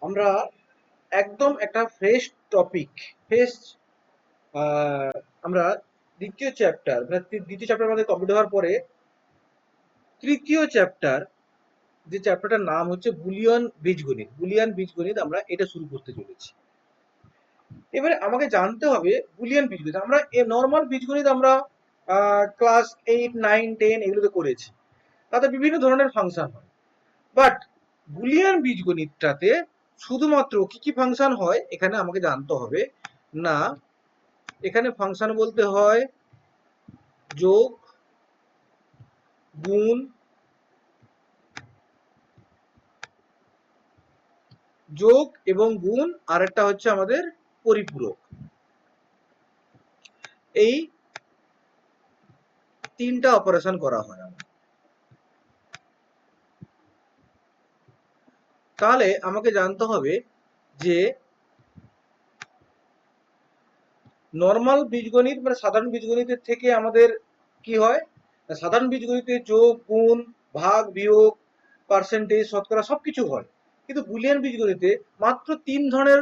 আমরা একদম একটা ফ্রেশ টপিক, ফ্রেশ আমরা দ্বিতীয় চ্যাপ্টার মানে দ্বিতীয় চ্যাপ্টার আমাদের কমপ্লিট হওয়ার পরে তৃতীয় চ্যাপ্টার, যে চ্যাপ্টারটার নাম হচ্ছে বুলিয়ান বীজগণিত আমরা এটা শুরু করতে চলেছি। এবারে আমাকে জানতে হবে বুলিয়ান বীজগণিত। আমরা নর্মাল বীজগণিত আমরা ক্লাস 8, 9, 10 এগুলোতে করেছি, তাতে বিভিন্ন ধরনের ফাংশন হয়। বাট বুলিয়ান বীজগণিতটাতে শুধুমাত্র কি কি ফাংশন হয় এখানে আমাকে জানতে হবে না। এখানে ফাংশন বলতে হয় যোগ, গুণ, যোগ এবং গুণ, আর একটা হচ্ছে আমাদের পরিপূরক। এই তিনটা অপারেশন করা হয়। তাহলে আমাকে জানতে হবে যে নর্মাল বীজগণিত মানে সাধারণ বীজগণিতের থেকে আমাদের কি হয়, সাধারণ বীজগণিতে যোগ, গুণ, ভাগ, বিয়োগ, পার্সেন্টেজ, শতকরা সবকিছু হয়, কিন্তু বুলিয়ান বীজগণিতে মাত্র তিন ধরনের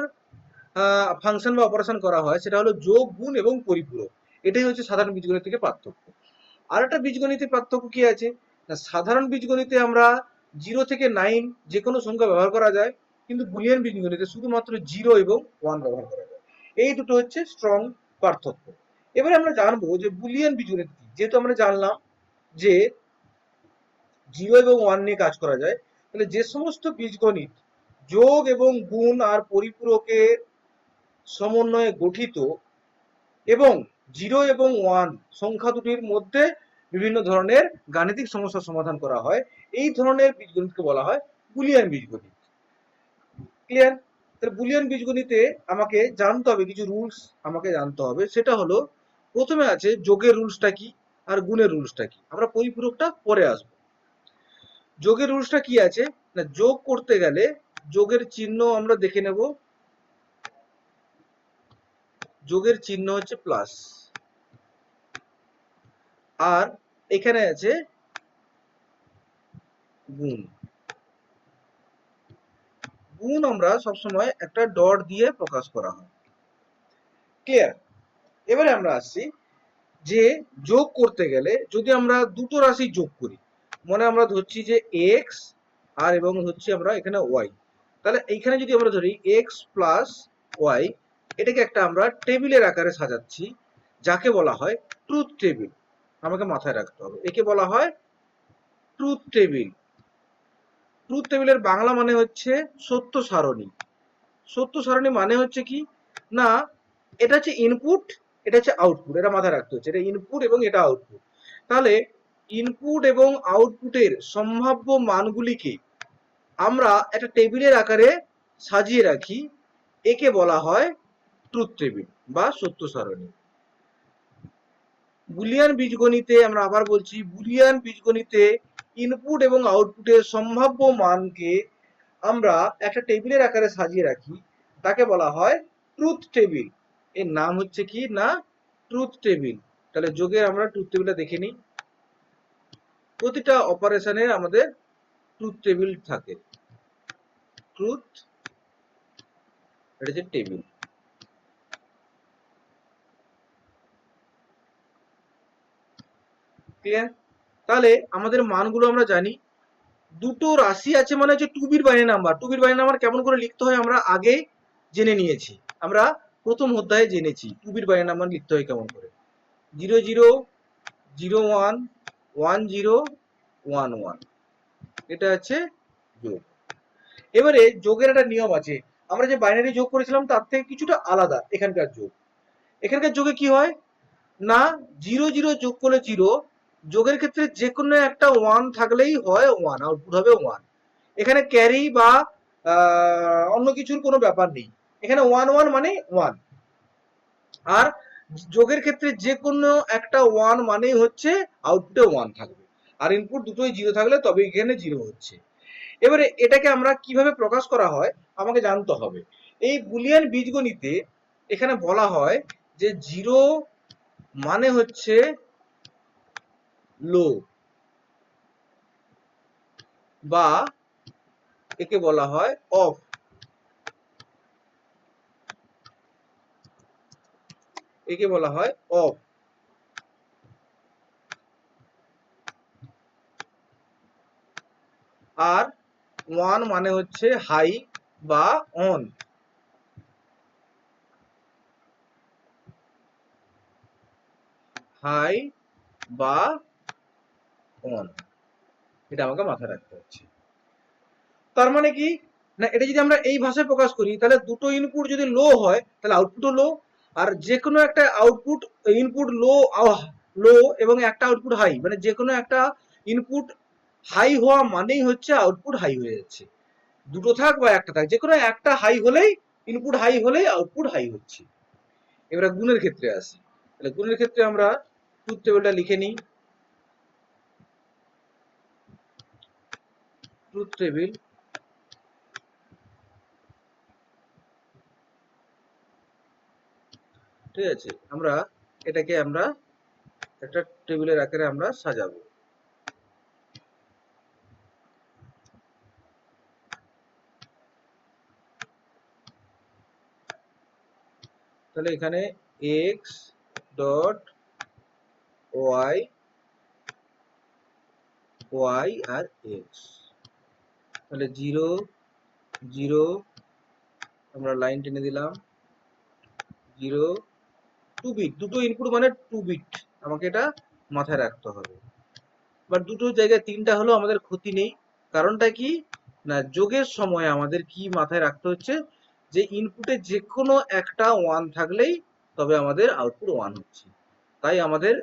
ফাংশন বা অপারেশন করা হয়, সেটা হলো যোগ, গুণ এবং পরিপূরক। এটাই হচ্ছে সাধারণ বীজগণিত থেকে পার্থক্য। আর একটা বীজগণিতের পার্থক্য কি আছে না, সাধারণ বীজগণিতে আমরা 0 থেকে 9 যে কোনো সংখ্যা ব্যবহার করা যায়, কিন্তু বুলিয়ান বীজগণিতে শুধুমাত্র 0 এবং 1 ব্যবহার করা যায়। এই দুটো হচ্ছে স্ট্রং পার্থক্য। এবারে আমরা জানবো যে বুলিয়ান বীজগণিত কি। যেহেতু আমরা জানলাম যে 0 এবং 1 নিয়ে কাজ করা যায়, তাহলে যে সমস্ত বীজগণিত যোগ এবং গুণ আর পরিপূরকের সমন্বয়ে গঠিত এবং 0 এবং 1 সংখ্যা দুটির মধ্যে বিভিন্ন ধরনের গাণিতিক সমস্যার সমাধান করা হয়, এই ধরনের বীজগণিতকে বলা হয় বুলিয়ান বীজগণিত। ক্লিয়ার? তাহলে বুলিয়ান বীজগণিতে আমাকে জানতে হবে কিছু রুলস, আমাকে জানতে হবে। সেটা হলো, প্রথমে আছে যোগের রুলসটা কি আর গুণের রুলসটা কি। আমরা পরিপূরকটা পরে আসবো। যোগের রুলসটা কি আছে না, যোগ করতে গেলে যোগের চিহ্ন আমরা দেখে নেব। যোগের চিহ্ন হচ্ছে প্লাস, আর এখানে আছে গুণ। গুণ আমরা সবসময় একটা ডট দিয়ে প্রকাশ করা হয়। ক্লিয়ার? এবারে আমরা আসছি যে যোগ করতে গেলে যদি আমরা দুটো রাশি যোগ করি, মনে আমরা ধরছি যে এক্স আর এবং ধরছি আমরা এখানে ওয়াই, তাহলে এইখানে যদি আমরা ধরি এক্স প্লাস ওয়াই, এটাকে একটা আমরা টেবিলের আকারে সাজাচ্ছি, যাকে বলা হয় ট্রুথ টেবিল। আমাকে মাথায় রাখতে হবে, একে বলা হয় ট্রুথ টেবিল। ট্রুথ টেবিলের বাংলা মানে হচ্ছে সত্য সারণী। সত্য সারণী মানে হচ্ছে কি না, এটা হচ্ছে ইনপুট, এটা হচ্ছে আউটপুট, এটা মাথায় রাখতে হচ্ছে, এটা ইনপুট এবং এটা আউটপুট। তাহলে ইনপুট এবং আউটপুটের সম্ভাব্য মানগুলিকে আমরা একটা টেবিলের আকারে সাজিয়ে রাখি, একে বলা হয় ট্রুথ টেবিল বা সত্য সারণী। বুলিয়ান বীজগণিতে আমরা আবার বলছি, বুলিয়ান বীজগণিতে ইনপুট এবং আউটপুটের সম্ভাব্য মানকে আমরা একটা টেবিলের আকারে সাজিয়ে রাখি, তাকে বলা হয় ট্রুথ টেবিল। এর নাম হচ্ছে কি না, ট্রুথ টেবিল। তাহলে যোগের আমরা ট্রুথ টেবিলটা দেখে নিই। প্রতিটা অপারেশনের আমাদের ট্রুথ টেবিল থাকে। ট্রুথ, এটা হচ্ছে টেবিল। ক্লিয়ার? তাহলে আমাদের মানগুলো আমরা জানি। দুটো রাশি আছে মানে হচ্ছে two bit binary number. Two bit binary number কেমন করে লিখতে হয় আমরা আগে জেনে নিয়েছি, আমরা প্রথম অধ্যায়ে জেনেছি টু বিট বাইনারি নাম্বার লিখতে হয় কেমন করে। 00, 01, 10, 11, এটা হচ্ছে যোগ। এবারে যোগের একটা নিয়ম আছে, আমরা যে বাইনারি যোগ করেছিলাম তার থেকে কিছুটা আলাদা এখানকার যোগ। এখানকার যোগে কি হয় না, 0 0 যোগ করলে 0, যোগের ক্ষেত্রে যে কোনো একটা 1 থাকলেই হয় 1, আউটপুট হবে 1। এখানে ক্যারি বা অন্য কিছুর কোনো ব্যাপার নেই, এখানে 1 1 মানে 1। আর যোগের ক্ষেত্রে যে কোনো একটা 1 মানেই হচ্ছে আউটপুটে 1 থাকবে, আর ইনপুট দুটোই 0 থাকলে তবে এখানে 0 হচ্ছে। এবারে এটাকে আমরা কিভাবে প্রকাশ করা হয় আমাকে জানতে হবে। এই বুলিয়ান বীজগণিতে এখানে বলা হয় যে 0 মানে হচ্ছে লো, বা একে বলা হয় অফ। একে বলা হয় অফ। আর ওয়ান মানে হচ্ছে হাই বা অন। হাই বা অন, এটা আমাকে মাথায় রাখতে হচ্ছে। তার মানে কি না, এটা যদি আমরা এই ভাষায় প্রকাশ করি তাহলে দুটো ইনপুট যদি লো হয় তাহলে আউটপুটও লো। আর যে কোনো একটা আউটপুট ইনপুট লো লো এবং একটা আউটপুট হাই, মানে যে কোনো একটা ইনপুট হাই হওয়া মানেই হচ্ছে আউটপুট হাই হয়ে যাচ্ছে। দুটো থাক বা একটা থাক, যে কোনো একটা হাই হলেই ইনপুট হাই হলেই আউটপুট হাই হচ্ছে। এবারে গুণের ক্ষেত্রে আসি। তাহলে গুণের ক্ষেত্রে আমরা ট্রুথ টেবিলটা লিখে নিই। ট্রুথ টেবিল ঠিক আছে, আমরা এটাকে আমরা একটা টেবিলের আকারে আমরা সাজাবো। তাহলে এখানে এক্স ডট ওয়াই, ওয়াই আর এক্স, তাহলে 0 0 আমরা লাইন টেনে দিলাম, 0 2 বিট, দুটো ইনপুট মানে 2 বিট, আমাকে এটা মাথায় রাখতে হবে। বাট দুটো জায়গায় তিনটা হলো আমাদের ক্ষতি নেই। কারণটা কি না, যোগের সময় আমাদের কি মাথায় রাখতে হচ্ছে যে ইনপুটে যে কোনো একটা ওয়ান থাকলেই তবে আমাদের আউটপুট ওয়ান হচ্ছে। তাই আমাদের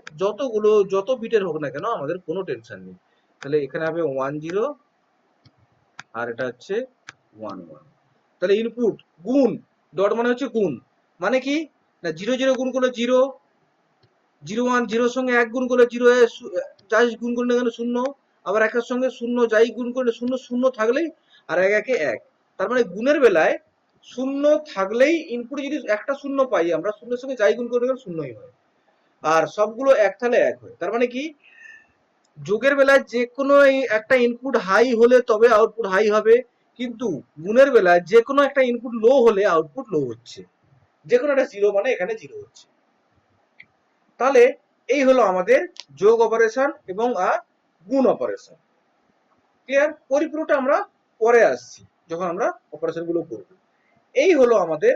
যত বিটের হোক না কেন আমাদের কোনো টেনশন নেই। তাহলে এখানে হবে 1 0 আর এটা হচ্ছে 1 1। তাহলে ইনপুট গুণ, ডট মানে হচ্ছে গুণ, মানে কি না 0 0 গুণ করলে 0, 0 1 0 সঙ্গে 1 গুণ করলে 0, যাই গুণ করলে এখানে 0, আবার একের সঙ্গে 0 যাই গুণ করলে 0 0 থাকলেই আর 1 1 1। তার মানে গুণের বেলায় 0 থাকলেই ইনপুটে যদি একটা 0 পাই আমরা, 0 এর সঙ্গে যাই গুণ করলে 0ই হয়, আর সবগুলো এক থাকলে 1 হয়। তার মানে কি যোগের বেলায় যে কোনো একটা ইনপুট হাই হলে তবে আউটপুট হাই হবে, কিন্তু গুণের বেলায় যে কোনো একটা ইনপুট লো হলে আউটপুট লো হচ্ছে। যে কোনো একটা 0 মানে এখানে 0 হচ্ছে। তাহলে এই হলো আমাদের যোগ অপারেশন এবং গুণ অপারেশন। ক্লিয়ার? পরিপূর্ণটা আমরা পরে আসছি যখন আমরা অপারেশন গুলো করব। এই হলো আমাদের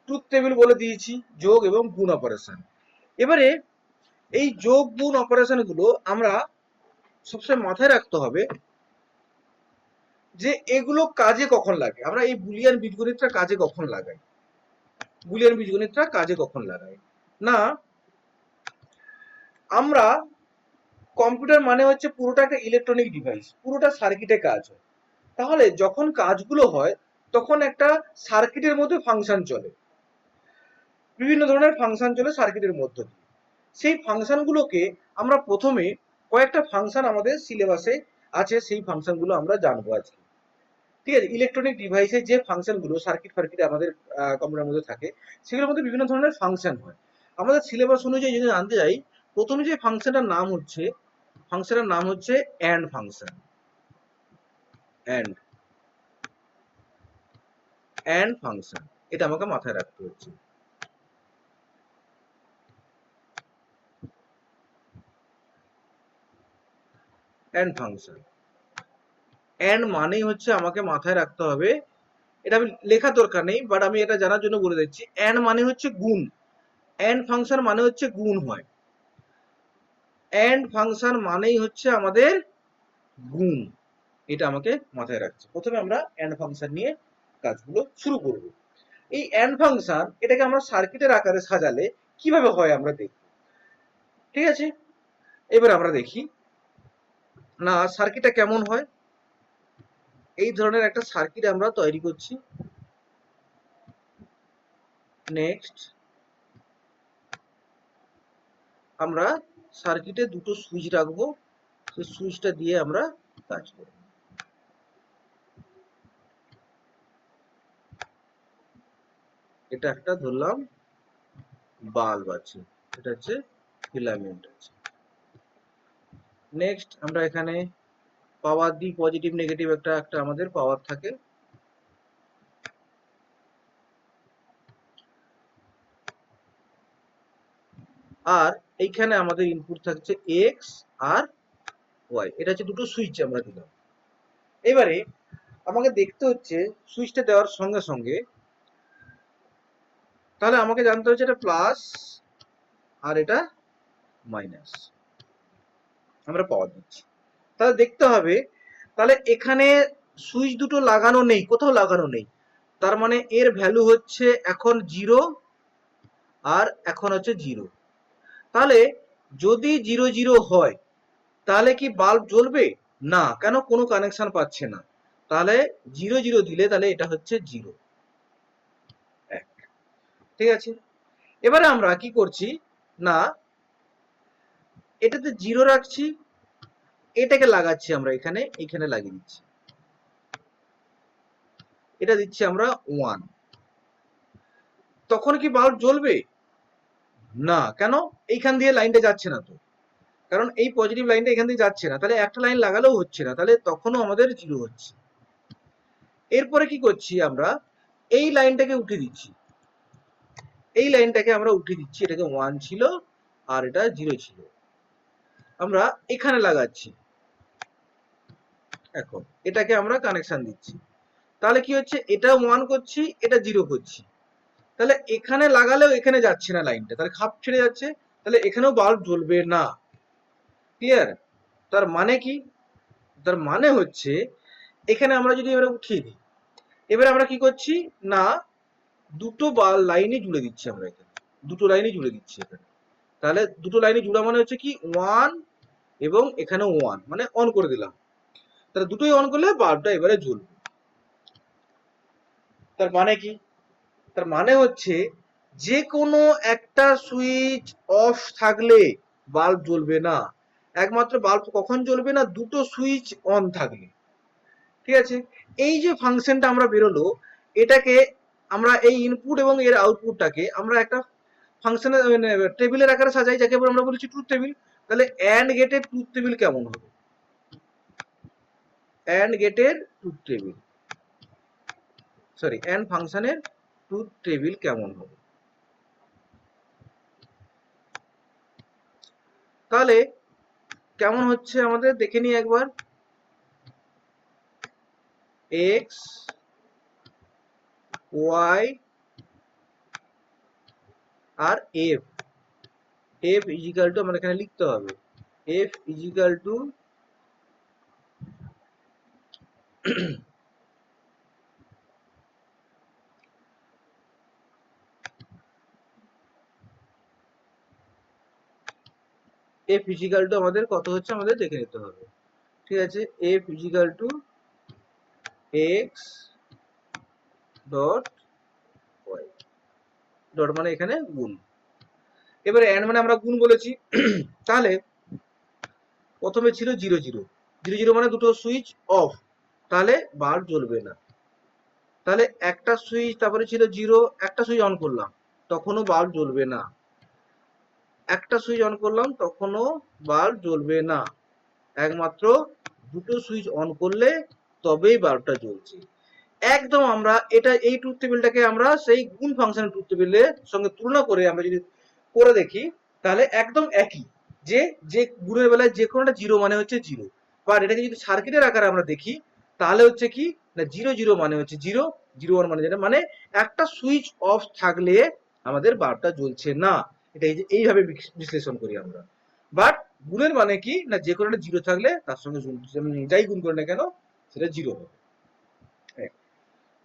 ট্রুথ টেবিল বলে দিয়েছি, যোগ এবং গুণ অপারেশন। এবারে এই যোগ গুণ অপারেশন গুলো আমরা সবসময় মাথায় রাখতে হবে যে এগুলো কাজে কখন লাগে। আমরা এই বুলিয়ান বীজগণিতটা কাজে কখন লাগাই, বুলিয়ান বীজগণিতটা কাজে কখন লাগাই না, আমরা কম্পিউটার মানে হচ্ছে পুরোটা একটা ইলেকট্রনিক ডিভাইস, পুরোটা সার্কিটে কাজ হয়। তাহলে যখন কাজগুলো হয় তখন একটা সার্কিটের মধ্যে ফাংশন চলে, বিভিন্ন ধরনের ফাংশন চলে সার্কিটের মধ্যে। সেই ফাংশনগুলোকে আমরা প্রথমে কয়েকটা ফাংশন আমাদের সিলেবাসে আছে, সেই ফাংশনগুলো আমরা জানবো আজকে। ঠিক আছে, ইলেকট্রনিক ডিভাইসে যে ফাংশনগুলো সার্কিট ফার্কিটে আমাদের কম্পিউটারের মধ্যে থাকে সেগুলোর মধ্যে বিভিন্ন ধরনের ফাংশন হয়। আমাদের সিলেবাস অনুযায়ী যদি জানতে যাই, প্রথমে যে ফাংশনের নাম হচ্ছে অ্যান্ড ফাংশন। অ্যান্ড ফাংশন, এটা আমাকে মাথায় রাখতে হচ্ছে। অ্যান্ড ফাংশন, অ্যান্ড মানেই হচ্ছে আমাকে মাথায় রাখতে হবে, এটা আমি লেখার দরকার নেই বাট আমি এটা জানার জন্য বলে দিচ্ছি, অ্যান্ড মানে হচ্ছে গুণ, অ্যান্ড ফাংশন মানে হচ্ছে গুণ হয়, অ্যান্ড ফাংশন মানেই হচ্ছে আমাদের গুণ, এটা আমাকে মাথায় রাখছে। প্রথমে আমরা অ্যান্ড ফাংশন নিয়ে কাজগুলো শুরু করব। এই অ্যান্ড ফাংশন এটাকে আমরা সার্কিটের আকারে সাজালে কিভাবে হয় আমরা দেখব। ঠিক আছে, এবার আমরা দেখি না সার্কিটটা কেমন হয়। এই ধরনের একটা সার্কিট আমরা তৈরি করছি। নেক্সট আমরা সার্কিটে দুটো সুইচ রাখবো, সেই সুইচটা দিয়ে আমরা কাজ করব। এটা একটা ধরলাম বাল্ব আছে, এটা হচ্ছে ফিলামেন্ট আছে। নেক্সট আমরা এখানে পাওয়ার দিই, পজিটিভ নেগেটিভ একটা আমাদের পাওয়ার থাকে। আর এইখানে আমাদের ইনপুট থাকছে এক্স আর ওয়াই। এটা হচ্ছে দুটো সুইচ আমরা দিলাম। এবারে আমাকে দেখতে হচ্ছে সুইচটা দেওয়ার সঙ্গে সঙ্গে, তাহলে আমাকে জানতে হচ্ছে এটা প্লাস আর এটা মাইনাস, আমরা পাওয়ার দিচ্ছি। তাহলে দেখতে হবে, তাহলে এখানে সুইচ দুটো লাগানো নেই, কোথাও লাগানো নেই, তার মানে এর ভ্যালু হচ্ছে এখন 0 আর এখন হচ্ছে 0। তাহলে যদি 0 0 হয় তাহলে কি বাল্ব জ্বলবে না? কেন? কোনো কানেকশন পাচ্ছে না। তাহলে 0 0 দিলে তাহলে এটা হচ্ছে 0 1। ঠিক আছে, এবারে আমরা কি করছি না, এটাতে 0 রাখছি, এটাকে লাগাচ্ছি আমরা এখানে, এখানে লাগিয়ে দিচ্ছি, এটা দিচ্ছি আমরা 1। তখন কি বাল্ব জ্বলবে না? কেন? এইখান দিয়ে লাইনটা যাচ্ছে না তো, কারণ এই পজিটিভ লাইনটা এখান দিয়ে যাচ্ছে না, তাহলে একটা লাইন লাগালেও হচ্ছে না, তাহলে তখনও আমাদের 0 হচ্ছে। এরপরে কি করছি আমরা, এই লাইনটাকে উঠিয়ে দিচ্ছি, এই লাইনটাকে আমরা উঠিয়ে দিচ্ছি, এটাকে 1 ছিল আর এটা 0 ছিল, আমরা এখানে লাগাচ্ছি। এখন এটাকে আমরা কানেকশন দিচ্ছি, তাহলে কি হচ্ছে, এটা 1 করছি, এটা 0 করছি, তাহলে এখানে লাগালেও এখানে যাচ্ছে না লাইনটা, তাহলে খাপ ছেড়ে যাচ্ছে, তাহলে এখানেও বাল্ব জ্বলবে না। ক্লিয়ার? তার মানে কি? তার মানে হচ্ছে এখানে আমরা যদি এবারে উঠিয়ে দিই, এবারে আমরা কি করছি না, দুটো লাইনে জুড়ে দিচ্ছি, আমরা এখানে দুটো লাইনে জুড়ে দিচ্ছি এখানে। তাহলে দুটো লাইনে জুড়া মানে হচ্ছে কি 1 এবং এখানে 1, মানে অন করে দিলাম, তাহলে দুটোই অন করলে বাল্বটা এবারে জ্বলবে। তার মানে কি? তার মানে হচ্ছে যে কোনো একটা সুইচ অফ থাকলে বাল্ব জ্বলবে না, একমাত্র বাল্ব কখন জ্বলবে না, দুটো সুইচ অন থাকলে। ঠিক আছে, এই যে ফাংশনটা আমরা বেরোলো, এটাকে আমরা এই ইনপুট এবং এর আউটপুটটাকে আমরা একটা ফাংশনের টেবিলের আকারে সাজাই, যাকে আমরা বলছি ট্রুথ টেবিল। তাহলে অ্যান্ড গেটের ট্রুথ টেবিল কেমন হবে? অ্যান্ড গেটের ট্রুথ টেবিল, সরি অ্যান্ড ফাংশনের ট্রুথ টেবিল কেমন হবে? তাহলে কেমন হচ্ছে আমাদের দেখে নিই একবার। এক্স ওয়াই আর এফ, এফ ইজিক্যাল টু, আমরা এখানে লিখতে হবে F equal to F equal to আমাদের কত হচ্ছে আমাদের দেখে নিতে হবে। ঠিক আছে, F equal to X dot Y, dot মানে এখানে গুণ, এবারে এন্ড মানে আমরা গুণ বলেছি। তাহলে প্রথমে ছিল 0 0, 0 0 মানে দুটো সুইচ অফ, তাহলে বাল্ব জ্বলবে না। তাহলে একটা সুইচ, তারপরে ছিল 0, একটা সুইচ অন করলাম, তখনও বাল্ব জ্বলবে না। একটা সুইচ অন করলাম, তখনও বাল্ব জ্বলবে না, একমাত্র দুটো সুইচ অন করলে তবেই বাল্বটা জ্বলছে। একদম আমরা এটা এই ট্রুথ টেবিলটাকে আমরা সেই গুণ ফাংশনের ট্রুথ টেবিলের সঙ্গে তুলনা করে আমরা যদি করে দেখি, তাহলে একদম একই, যে যে গুণের বেলায় যে কোনো একটা 0 মানে হচ্ছে 0, বা এটাকে যদি সার্কিটের আকারে আমরা দেখি, তাহলে হচ্ছে কি না, 0 0 মানে হচ্ছে 0, 0 1 মানে যেটা, মানে একটা সুইচ অফ থাকলে আমাদের বাল্বটা জ্বলছে না। এটা এইভাবে বিশ্লেষণ করি আমরা। বাট গুণের মানে কি না, যে কোনো একটা 0 থাকলে তার সঙ্গে যাই গুণ করে না কেন সেটা 0 হবে।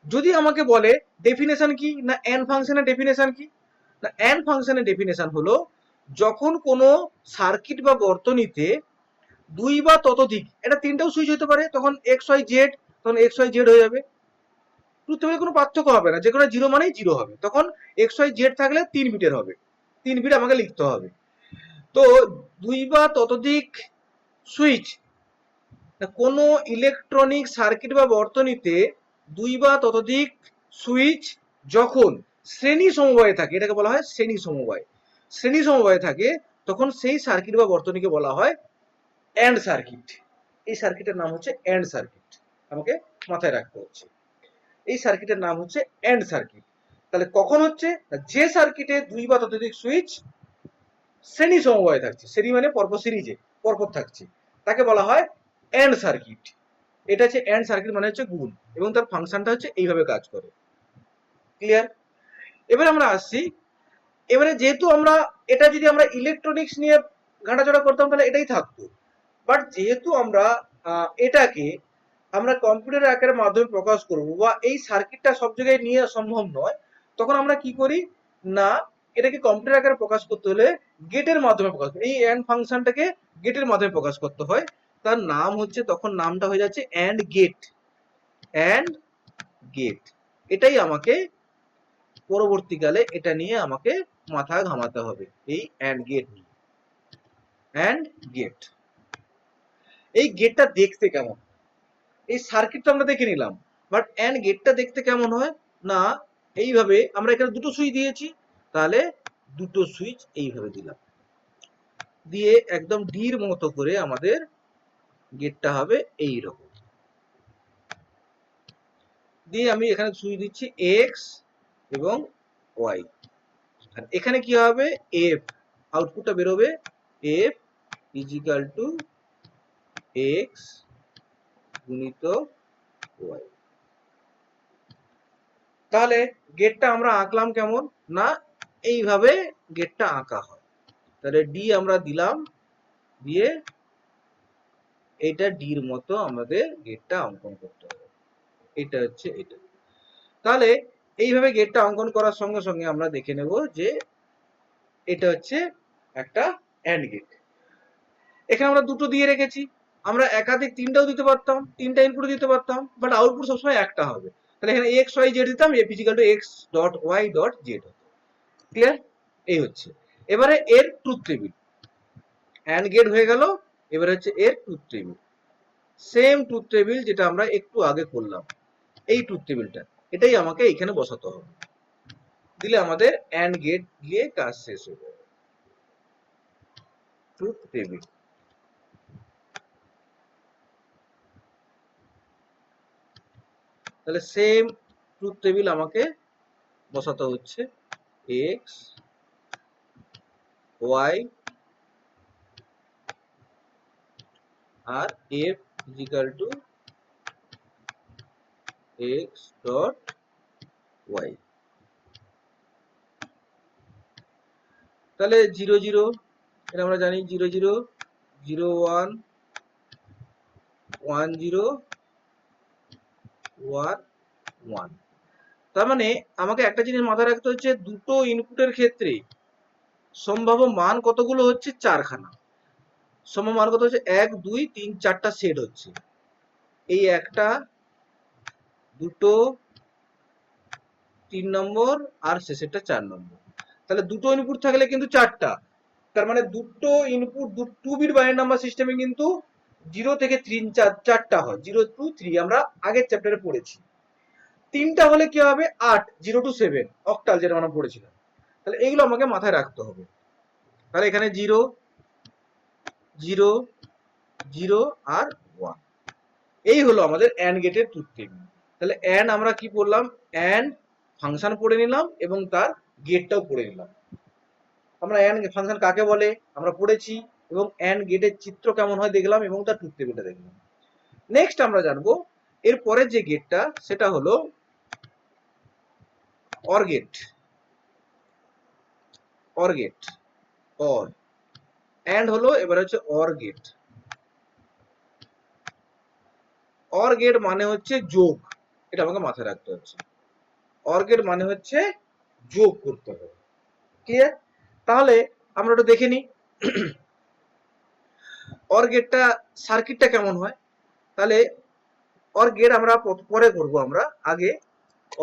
যদি আমাকে বলে ডেফিনেশন কি না, এন ফাংশনের ডেফিনেশন কি না, এন ফাংশনের ডেফিনেশন হলো যখন কোনো সার্কিট বা বর্তনীতে দুই বা ততোধিক, এটা তিনটাও সুইচ হতে পারে, তখন এক্স ওয়াই জেড, তখন এক্স ওয়াই জেড হয়ে যাবে, ট্রুথ কোনো পার্থক্য হবে না, যে কোনো 0 মানেই 0 হবে, তখন এক্স ওয়াই জেড থাকলে 3 বিটের হবে, 3 বিট আমাকে লিখতে হবে। তো দুই বা ততোধিক সুইচ, কোনো ইলেকট্রনিক সার্কিট বা বর্তনীতে দুই বা ততোধিক সুইচ যখন শ্রেণী সমবায়ে থাকে, এটাকে বলা হয় শ্রেণী সমবায়, শ্রেণী সমবায়ে থাকে, তখন সেই সার্কিট বা বর্তনীকে বলা হয় এন্ড সার্কিট। এই সার্কিটের নাম হচ্ছে এন্ড সার্কিট, আমাকে মাথায় রাখতে হচ্ছে, এই সার্কিটের নাম হচ্ছে এন্ড সার্কিট। তাহলে কখন হচ্ছে, যে সার্কিটে দুই বা ততোধিক সুইচ শ্রেণী সমবায় থাকছে, শ্রেণী মানে পরপর সিরিজে পরপর থাকছে, তাকে বলা হয় এন্ড সার্কিট। এটা হচ্ছে এন্ড সার্কিট মানে হচ্ছে গুণ, এবং তার ফাংশনটা হচ্ছে এইভাবে কাজ করে। ক্লিয়ার? এবারে আমরা আসছি, এবারে যেহেতু আমরা এটা যদি আমরা ইলেকট্রনিক্স নিয়ে ঘাটাচড়া করতাম তাহলে এটাই থাকতো, বাট যেহেতু আমরা এটাকে আমরা কম্পিউটার আকারের মাধ্যমে প্রকাশ করব বা এই সার্কিটটা সব জায়গায় নিয়ে সম্ভব নয়, তখন আমরা কি করি না, এটাকে কম্পিউটার আকারে প্রকাশ করতে হলে গেটের মাধ্যমে প্রকাশ করি। এই এন্ড ফাংশনটাকে গেটের মাধ্যমে প্রকাশ করতে হয়, তার নাম হচ্ছে, তখন নামটা হয়ে যাচ্ছে এন্ড গেট। এন্ড গেট, এটাই আমাকে পরবর্তীকালে এটা নিয়ে আমাকে মাথা ঘামাতে হবে, এই এন্ড গেট নিয়ে। এন্ড গেট, এই গেটটা দেখতে কেমন, এই সার্কিট তো আমরা দেখে নিলাম, বাট এন্ড গেটটা দেখতে কেমন হয় না, এইভাবে আমরা এখানে দুটো সুইচ দিয়েছি, তাহলে দুটো সুইচ এইভাবে দিলাম, দিয়ে একদম ডির মতো করে আমাদের গেটটা হবে এই রকম। দিয়ে আমি এখানে সুইচ দিচ্ছি এক্স এবং ওয়াই, আর এখানে কি হবে এফ, আউটপুটটা বেরোবে এফ ইজিক্যাল টু এক্স গুণিত ওয়াই। তাহলে গেটটা আমরা আঁকলাম কেমন না, এইভাবে গেটটা আঁকা হয়। তাহলে ডি আমরা দিলাম, দিয়ে এটা ডির মতো আমাদের গেটটা অঙ্কন করতে হবে, এটা হচ্ছে এটা। তাহলে এইভাবে গেটটা অঙ্কন করার সঙ্গে সঙ্গে আমরা দেখে নেব যে এটা হচ্ছে একটা অ্যান্ড গেট। এখানে আমরা দুটো দিয়ে রেখেছি, আমরা একাধিক তিনটাও দিতে পারতাম, তিনটা ইনপুট দিতে পারতাম, বাট আউটপুট সবসময় একটা হবে। তাহলে এখানে এক্স ওয়াই জেড দিতাম, F equal to X dot Y dot Z. Clear? এই হচ্ছে এবারে এর ট্রুথ টেবিল, অ্যান্ড গেট হয়ে গেল, এবারে হচ্ছে এর truth table, same truth table যেটা আমরা একটু আগে করলাম, এই ট্রুথ টেবিলটা এটাই আমাকে এখানে বসাতে হবে, দিলে আমাদের অ্যান্ড গেট গিয়ে কাজ শেষ হয়ে যাবে। ট্রুথ টেবিল, তাহলে সেম ট্রুথ টেবিল আমাকে বসাতে হচ্ছে এক্স ওয়াই আর F equal to X dot Y. তাহলে 0 0, এটা আমরা জানি 0 0 0 1 1 0 1 1। তার মানে আমাকে একটা জিনিস মাথায় রাখতে হচ্ছে, দুটো ইনপুটের ক্ষেত্রে সম্ভাব্য মান কতগুলো হচ্ছে, চারখানা। সম্ভাব্য মান কত হচ্ছে, 1 2 3 4টা সেট হচ্ছে, এই একটা, দুটো, 3 নম্বর আর শেষেরটা 4 নম্বর। তাহলে দুটো ইনপুট থাকলে কিন্তু চারটা, তার মানে দুটো ইনপুট 2 বিট বাইনারি নাম্বার সিস্টেমে কিন্তু 0 থেকে 3 চারটা হয়, 0 টু 3 আমরা আগের চ্যাপ্টারে পড়েছি। তিনটা হলে কি হবে 8, 0 টু 7 অক্টাল যেটা আমরা পড়েছিলাম। তাহলে এইগুলো আমাকে মাথায় রাখতে হবে। তাহলে এখানে 0 0 0 আর 1, এই হলো আমাদের অ্যান্ড গেটের ট্রুথ টেবিল। তাহলে অ্যান্ড আমরা কি পড়লাম, অ্যান্ড ফাংশন পড়ে নিলাম এবং তার গেটটাও পড়ে নিলাম। আমরা অ্যান্ড ফাংশন কাকে বলে আমরা পড়েছি, এবং অ্যান্ড গেটের চিত্র কেমন হয় দেখলাম, এবং তার ট্রুথ টেবিলটা দেখলাম। নেক্সট আমরা জানবো এর পরের যে গেটটা, সেটা হলো OR gate. OR gate, OR, AND হলো, এবার হচ্ছে অর গেট। অর গেট মানে হচ্ছে যোগ, এটা আমাকে মাথায় রাখতে হচ্ছে। অর গেট মানে হচ্ছে যোগ করতে হবে। ক্লিয়ার? তাহলে আমরা ওটা দেখে নিই অর গেটটা সার্কিটটা কেমন হয়। তাহলে অর গেট আমরা পরে করব, আমরা আগে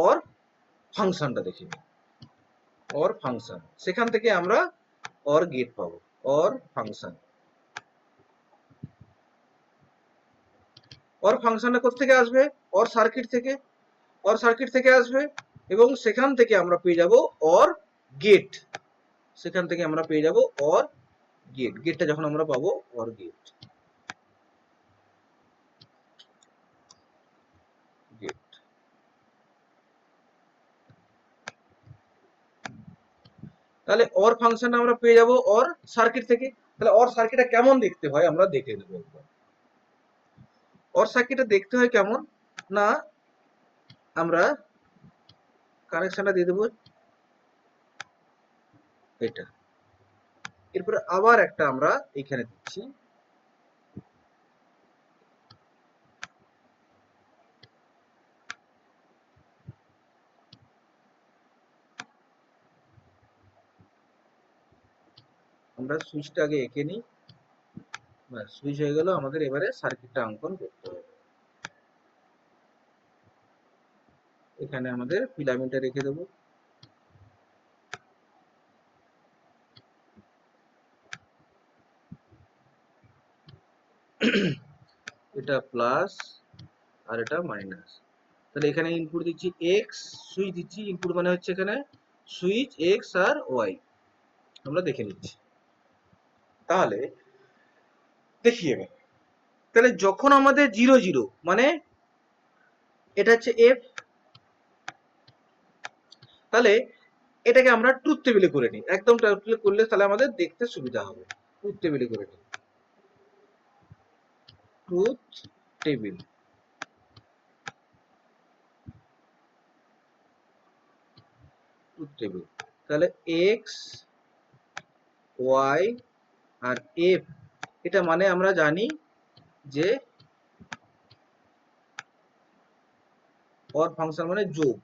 অর ফাংশনটা দেখে নিই। অর ফাংশন, সেখান থেকে আমরা অর গেট পাবো। অর ফাংশন, অর ফাংশনটা কোথা থেকে আসবে, অর সার্কিট থেকে, অর সার্কিট থেকে আসবে, এবং সেখান থেকে আমরা পেয়ে যাব অর গেট, সেখান থেকে আমরা পেয়ে যাব অর গেট। গেটটা যখন আমরা পাবো অর গেট, গেট। তাহলে অর ফাংশনটা আমরা পেয়ে যাব অর সার্কিট থেকে। তাহলে অর সার্কিটটা কেমন দেখতে হয় আমরা দেখে নেব একবার। অর সার্কিটটা দেখতে হয় কেমন না, আমরা কানেকশনটা দিয়ে দেবো এটা, এরপরে আবার একটা আমরা এখানে দিচ্ছি, আমরা সুইচটা আগে এঁকে নিই, সুইচ হয়ে গেল আমাদের। এবারে সার্কিটটা অঙ্কন করতে হবে। এখানে আমাদের ফিলামেন্টটা রেখে দেবো, এটা প্লাস আর এটা মাইনাস। তাহলে এখানে ইনপুট দিচ্ছি এক্স, সুইচ দিচ্ছি, ইনপুট মানে হচ্ছে এখানে সুইচ এক্স আর ওয়াই। আমরা দেখে নিচ্ছি, তাহলে দেখি এবার। তাহলে যখন আমাদের 0 0 মানে এটা হচ্ছে এফ, তাহলে এটাকে আমরা ট্রুথ টেবিলে করে নিই। একদম ট্রুথ টেবিলে করলে তাহলে আমাদের দেখতে সুবিধা হবে। ট্রুথ টেবিলে করে নিই, ট্রুথ টেবিল। ট্রুথ টেবিল, তাহলে এক্স ওয়াই আর এফ, এটা মানে আমরা জানি যে অর ফাংশন মানে যোগ।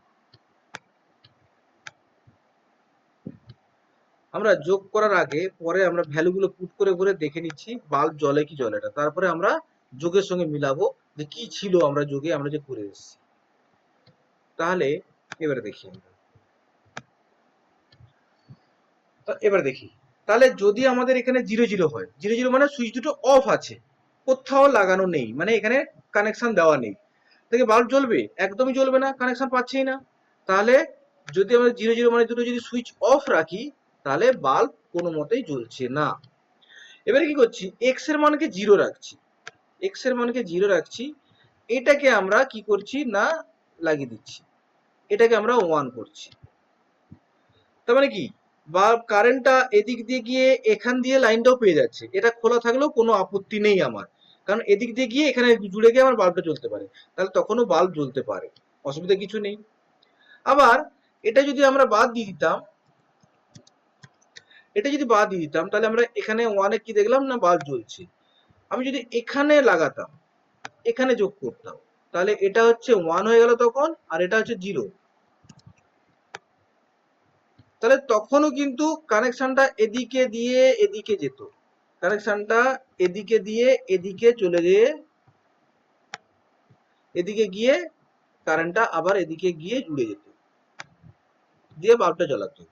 আমরা যোগ করার আগে পরে আমরা ভ্যালুগুলো পুট করে করে দেখে নিচ্ছি বাল্ব জ্বলে কি জ্বলে না, তারপরে আমরা যোগের সঙ্গে মিলাবো যে কি ছিল আমরা যোগে আমরা যে করে এসেছি। তাহলে এবারে দেখি আমরা, এবার দেখি তাহলে যদি আমাদের এখানে 0 0 হয়, 0 0 মানে সুইচ দুটো অফ আছে, কোথাও লাগানো নেই, মানে এখানে কানেকশন দেওয়া নেই, তাহলে বাল্ব জ্বলবে? একদমই জ্বলবে না, কানেকশন পাচ্ছেই না। তাহলে যদি আমরা 0 0 মানে দুটো যদি সুইচ অফ রাখি, তাহলে বাল্ব কোনো মতেই জ্বলছে না। এবারে কি করছি, এক্স এর মানকে 0 রাখছি, এক্স এর মানকে 0 রাখছি, এটাকে আমরা কি করছি না লাগিয়ে দিচ্ছি, এটাকে আমরা 1 করছি। তার মানে কি, বা কারেন্টটা এদিক দিয়ে গিয়ে এখান দিয়ে লাইনটাও পেয়ে যাচ্ছে, এটা খোলা থাকলেও কোনো আপত্তি নেই আমার, কারণ এদিক দিয়ে গিয়ে এখানে জুড়ে গিয়ে আমার বাল্বটা জ্বলতে পারে, তাহলে তখনও বাল্ব জ্বলতে পারে, অসুবিধা কিছু নেই। আবার এটা যদি আমরা বাদ দিয়ে দিতাম, এটা যদি বাদ দিয়ে দিতাম, তাহলে আমরা এখানে 1-এ কি দেখলাম না বাল্ব জ্বলছে। আমি যদি এখানে লাগাতাম, এখানে যোগ করতাম, তাহলে এটা হচ্ছে 1 হয়ে গেল তখন, আর এটা হচ্ছে 0, তাহলে তখনও কিন্তু কানেকশনটা এদিকে দিয়ে এদিকে যেত, কানেকশনটা এদিকে দিয়ে এদিকে চলে গিয়ে এদিকে গিয়ে কারেন্টটা আবার এদিকে গিয়ে জুড়ে যেত, দিয়ে বাল্বটা জ্বলাতো।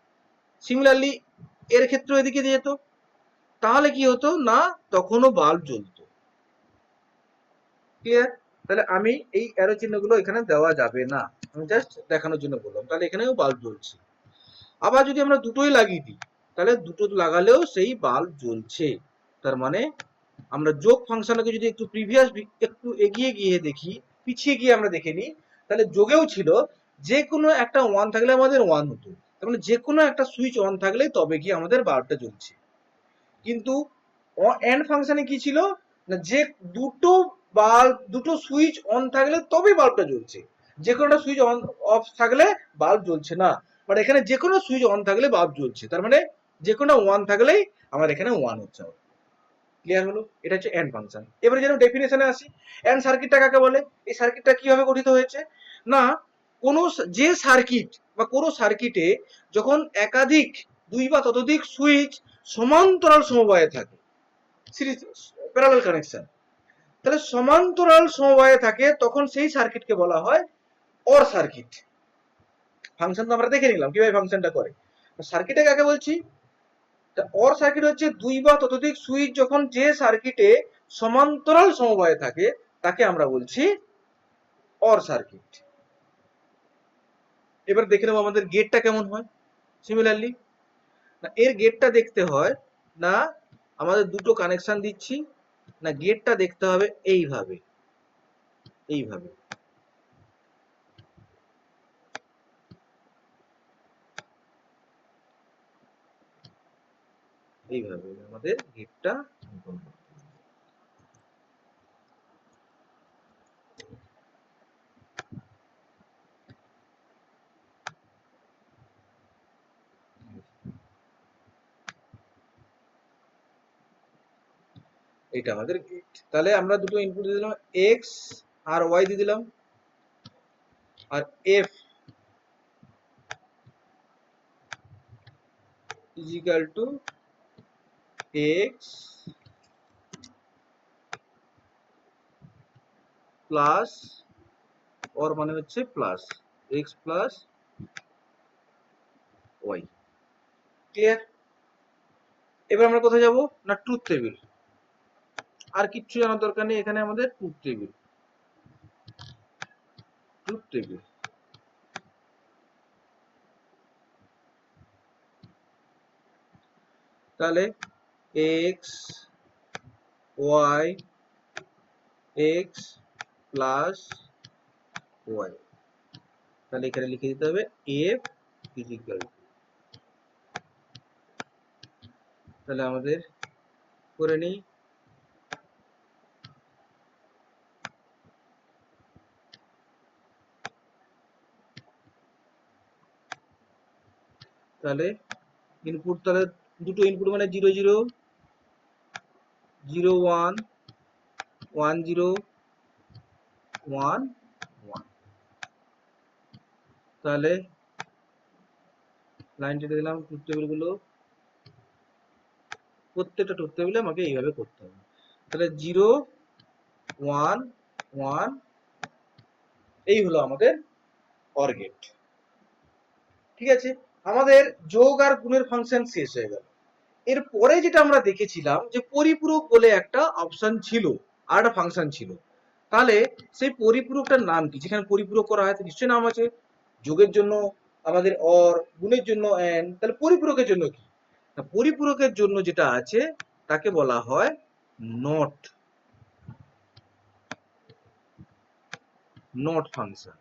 সিমিলারলি এর ক্ষেত্রে এদিকে দিয়ে যেত, তাহলে কি হতো না তখনও বাল্ব জ্বলতো। ক্লিয়ার? তাহলে আমি এই অ্যারো চিহ্নগুলো এখানে দেওয়া যাবে না, আমি জাস্ট দেখানোর জন্য বললাম। তাহলে এখানেও বাল্ব জ্বলছে। আবার যদি আমরা দুটোই লাগিয়ে দিই, তাহলে দুটো লাগালেও সেই বাল্ব জ্বলছে। তার মানে আমরা যোগ ফাংশনটাকে যদি একটু প্রিভিয়াস একটু এগিয়ে গিয়ে দেখি, পিছিয়ে গিয়ে আমরা দেখে নিই, তাহলে যোগেও ছিল যে কোনো একটা 1 থাকলে আমাদের 1 হতো, তার মানে যে কোনো একটা সুইচ অন থাকলে তবে গিয়ে আমাদের বাল্বটা জ্বলছে। কিন্তু এন্ড ফাংশনে কি ছিল না, যে দুটো বাল্ব দুটো সুইচ অন থাকলে তবেই বাল্বটা জ্বলছে, যে কোনো একটা সুইচ অন অফ থাকলে বাল্ব জ্বলছে না। বাট এখানে যে কোনো সুইচ অন থাকলে বাল্ব জ্বলছে, তার মানে যে কোনো 1 থাকলেই আমার এখানে 1 হচ্ছে। ক্লিয়ার হলো? এটা হচ্ছে এন্ড ফাংশন। এবারে যেন ডেফিনেশনে আসি, এন্ড সার্কিটটা কাকে বলে? এই সার্কিটটা কিভাবে গঠিত হয়েছে না, কোন যে সার্কিট বা কোন সার্কিটে যখন একাধিক 2 বা ততোধিক সুইচ সমান্তরাল সমবায়ে থাকে, সিরিজ প্যারালাল কানেকশন, তাহলে সমান্তরাল সমবায়ে থাকে, তখন সেই সার্কিটকে বলা হয় অর সার্কিট। ফাংশন তো আমরা দেখে নিলাম কিভাবে ফাংশনটা করে। সার্কিটে কাকে বলছি, অর সার্কিট হচ্ছে 2 বা ততোধিক সুইচ যখন যে সার্কিটে সমান্তরাল সমবায়ে থাকে তাকে আমরা বলছি অর সার্কিট। এবার দেখে নেবো আমাদের গেটটা কেমন হয়। সিমিলারলি এর গেটটা দেখতে হয় না, আমাদের দুটো কানেকশন দিচ্ছি না, গেটটা দেখতে হবে এইভাবে, এইভাবে। এইভাবে আমাদের গেটটা অঙ্কন করতে হবে। এটা আমাদের গেট। তাহলে আমরা দুটো ইনপুট দিয়ে দিলাম, এক্স আর ওয়াই দিয়ে দিলাম, আর F is equal to X plus, or মানে হচ্ছে plus X plus Y. Clear? এবার আমরা কোথায় যাব না ট্রুথ টেবিল, আর কিচ্ছু জানার দরকার নেই, এখানে আমাদের ট্রুথ টেবিল। ট্রুথ টেবিল তাহলে X Y X plus Y, তাহলে এখানে লিখে দিতে হবে এফ ইজ ইকুয়াল, তাহলে আমাদের করে নিই তাহলে ইনপুট, তাহলে দুটো ইনপুট মানে 0 0 0 1 1 0 1 1, তাহলে লাইন কেটে দিলাম। ট্রুথ টেবিল গুলো প্রত্যেকটা ট্রুথ টেবিলে আমাকে এইভাবে করতে হবে। তাহলে 0 1 1, এই হলো আমাদের অর গেট। ঠিক আছে, আমাদের যোগ আর গুণের ফাংশন শেষ হয়ে গেল। এরপরে যেটা আমরা দেখেছিলাম যে পরিপূরক বলে একটা অপশন ছিল, আর একটা ফাংশন ছিল। তাহলে সেই পরিপূরকটার নাম কি? যেখানে পরিপূরক করা হয় নিশ্চয়ই নাম আছে। যোগের জন্য আমাদের অর, গুণের জন্য এন্ড, তাহলে পরিপূরকের জন্য কি? পরিপূরকের জন্য যেটা আছে তাকে বলা হয় not, not function,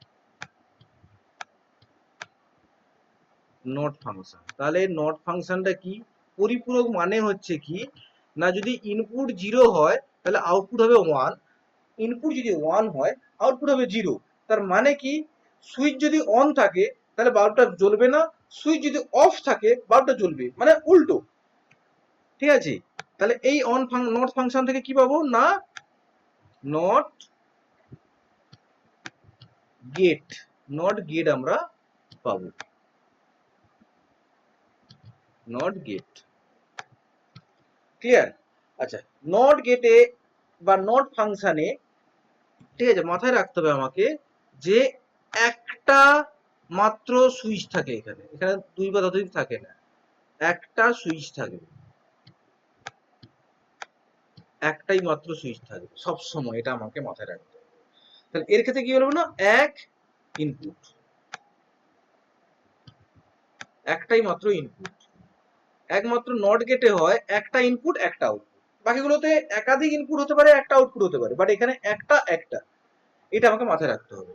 not function. তাহলে নট ফাংশনটা কি? পরিপূরক মানে হচ্ছে কি না, যদি ইনপুট 0 হয় তাহলে আউটপুট হবে 1, ইনপুট যদি 1 হয় আউটপুট হবে 0। তার মানে কি, সুইচ যদি অন থাকে তাহলে বাল্বটা জ্বলবে না, সুইচ যদি অফ থাকে বাল্বটা জ্বলবে, মানে উল্টো। ঠিক আছে, তাহলে এই নট ফাংশন থেকে কি পাবো না নট গেট, নট গেট আমরা পাবো, নট গেট। ক্লিয়ার? আচ্ছা, নট গেটে বা নট ফাংশনে, ঠিক আছে, মাথায় রাখতে হবে আমাকে যে একটা মাত্র সুইচ থাকে এখানে, এখানে দুই বা ততোধিক থাকে না, একটা সুইচ থাকবে, একটাই মাত্র সুইচ থাকবে সব সময়, এটা আমাকে মাথায় রাখতে হবে। তাহলে এর ক্ষেত্রে কি বলবো না, এক ইনপুট, একটাই মাত্র ইনপুট। একমাত্র নট গেটে হয় একটা ইনপুট একটা আউটপুট, বাকিগুলোতে একাধিক ইনপুট হতে পারে, একটা আউটপুট হতে পারে, বাট এখানে একটা একটা, এটা আমাকে মাথায় রাখতে হবে।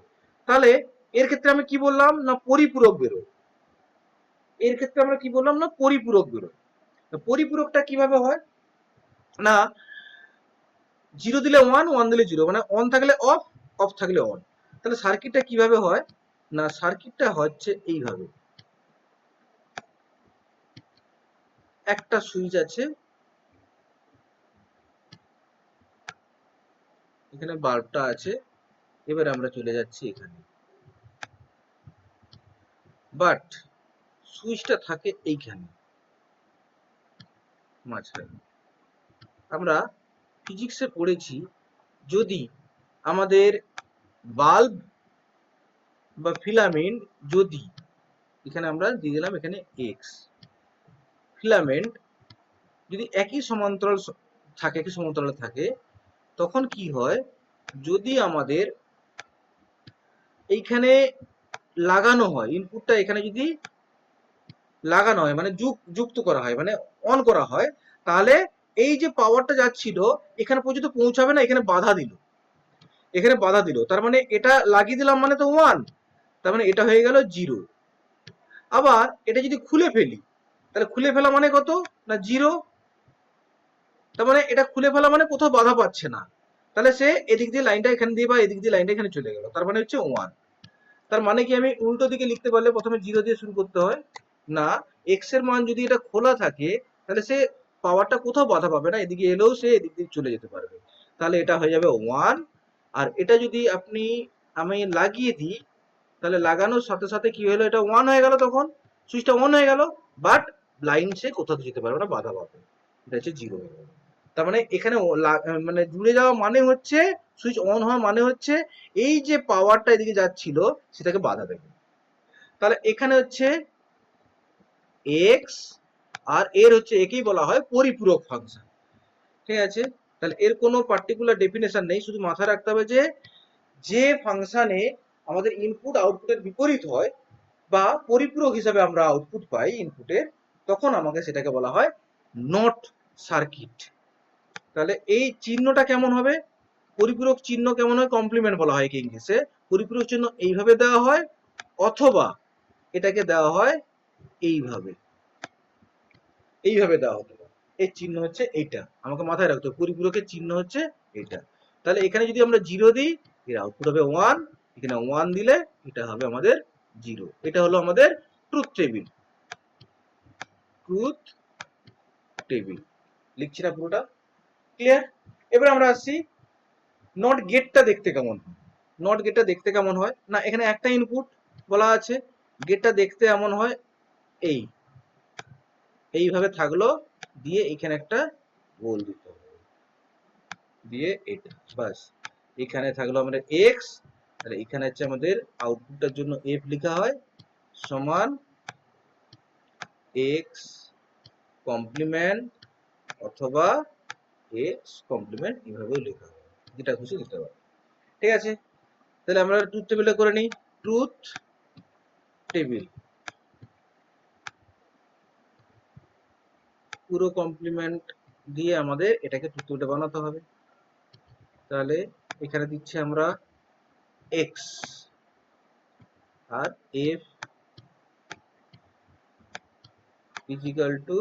তাহলে এর ক্ষেত্রে আমি কি বললাম না পরিপূরক বেরোয়, এর ক্ষেত্রে আমরা কি বললাম না পরিপূরক বেরোয়। পরিপূরকটা কিভাবে হয় না, 0 দিলে 1 1 দিলে 0, মানে অন থাকলে অফ, অফ থাকলে অন। তাহলে সার্কিটটা কিভাবে হয় না, সার্কিটটা হচ্ছে এইভাবে, একটা সুইচ আছে, এখানে বাল্বটা আছে, এবার আমরা চলে যাচ্ছি এখানে, বাট সুইচটা থাকে এইখানে মাঝখানে। আমরা ফিজিক্সে পড়েছি, যদি আমাদের বাল্ব বা ফিলামেন্ট, যদি এখানে আমরা দিয়ে দিলাম এখানে এক্স, ফিলামেন্ট যদি একই সমান্তরাল থাকে, একই সমান্তরালে থাকে, তখন কি হয়, যদি আমাদের এইখানে লাগানো হয়, ইনপুটটা এখানে যদি লাগানো হয়, মানে যুক্ত করা হয়, মানে অন করা হয়, তাহলে এই যে পাওয়ারটা যাচ্ছিল এখানে পর্যন্ত পৌঁছাবে না, এখানে বাধা দিল, এখানে বাধা দিল, তার মানে এটা লাগিয়ে দিলাম মানে তো 1, তার মানে এটা হয়ে গেল 0। আবার এটা যদি খুলে ফেলি, তাহলে খুলে ফেলা মানে কত না 0, তার মানে এটা খুলে ফেলা মানে কোথাও বাধা পাচ্ছে না, তাহলে সে এদিক দিয়ে লাইনটা এখানে দিয়ে বা এদিক দিয়ে লাইনটা এখানে চলে গেল, তার মানে হচ্ছে 1। তার মানে কি আমি উল্টো দিকে লিখতে পারলে প্রথমে 0 দিয়ে শুরু করতে হয় না, এক্স এর মান যদি এটা খোলা থাকে তাহলে সে পাওয়ারটা কোথাও বাধা পাবে না, এদিকে এলেও সে এদিক দিয়ে চলে যেতে পারবে, তাহলে এটা হয়ে যাবে 1। আর এটা যদি আমি লাগিয়ে দিই, তাহলে লাগানোর সাথে সাথে কি হলো, এটা 1 হয়ে গেল, তখন সুইচটা অন হয়ে গেল, বাট লাইন সে কোথাও যেতে পারবে না, বাধা পাবে, এটা হচ্ছে 0 হয়ে গেল। তার মানে এখানে মানে জুড়ে যাওয়া মানে হচ্ছে, সুইচ অন হওয়া মানে হচ্ছে এই যে পাওয়ারটা এদিকে যাচ্ছিল সেটাকে বাধা দেবে। তাহলে এখানে হচ্ছে এক্স, আর এর হচ্ছে একেই বলা হয় পরিপূরক ফাংশন, ঠিক আছে। তাহলে এর কোনো পার্টিকুলার ডেফিনেশন নেই, শুধু মাথায় রাখতে হবে যে যে ফাংশনে আমাদের ইনপুট আউটপুটের বিপরীত হয় বা পরিপূরক হিসাবে আমরা আউটপুট পাই ইনপুটের, তখন আমাকে সেটাকে বলা হয় নট সার্কিট। তাহলে এই চিহ্নটা কেমন হবে, পরিপূরক চিহ্ন কেমন হয়, কমপ্লিমেন্ট বলা হয় ইংলিশে। পরিপূরক চিহ্ন এইভাবে দেওয়া হয়, অথবা এটাকে দেওয়া হয় এইভাবে, এইভাবে দেওয়া হতে পারে। এই চিহ্ন হচ্ছে এইটা, আমাকে মাথায় রাখতে হবে পরিপূরকের চিহ্ন হচ্ছে এটা। তাহলে এখানে যদি আমরা 0 দিই, এর আউটপুট হবে 1, এখানে 1 দিলে এটা হবে আমাদের 0। এটা হলো আমাদের ট্রুথ টেবিল। ট্রুথ টেবিল লিখছি না পুরোটা, ক্লিয়ার? এবার আমরা আসছি নট গেটটা দেখতে কেমন হয়। নট গেটটা দেখতে কেমন হয় না, এখানে একটা ইনপুট বলা আছে, গেটটা দেখতে এমন হয়, এইভাবে থাকলো, দিয়ে এখানে একটা গোল দিতে হবে, দিয়ে এটা বাস, এখানে থাকলো আমাদের এক্স, তাহলে এখানে হচ্ছে আমাদের আউটপুটটার জন্য এফ লেখা হয় সমান এক্স কমপ্লিমেন্ট অথবা এক্স কমপ্লিমেন্ট, এইভাবেও লেখা হয়, যেটা খুশি দিতে পারে, ঠিক আছে। তাহলে আমরা ট্রুথ টেবিলটা করে নিই। ট্রুথ টেবিল পুরো কমপ্লিমেন্ট দিয়ে আমাদের এটাকে ট্রুথ টেবিলটা বানাতে হবে। তাহলে এখানে দিচ্ছি আমরা এক্স আর এফ ইজিক্যাল টু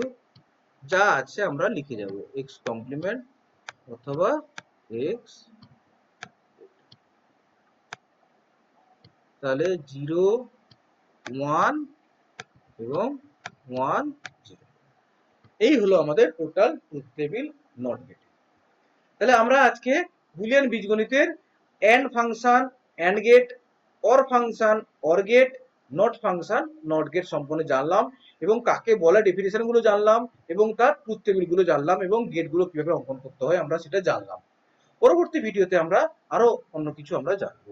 যা আছে আমরা লিখে যাব, এক্স কমপ্লিমেন্ট অথবা এক্স, তাহলে 0 1 এবং 1 0, এই হলো আমাদের total truth table not gate. তাহলে আমরা আজকে বুলিয়ান বীজগণিতের and function, and gate, or function, or gate, not function, not gate সম্পূর্ণ জানলাম, এবং কাকে বলে ডেফিনেশন গুলো জানলাম, এবং তার ট্রুথ টেবিল গুলো জানলাম, এবং গেট গুলো কিভাবে অঙ্কন করতে হয় আমরা সেটা জানলাম। পরবর্তী ভিডিওতে আমরা আরো অন্য কিছু আমরা জানবো।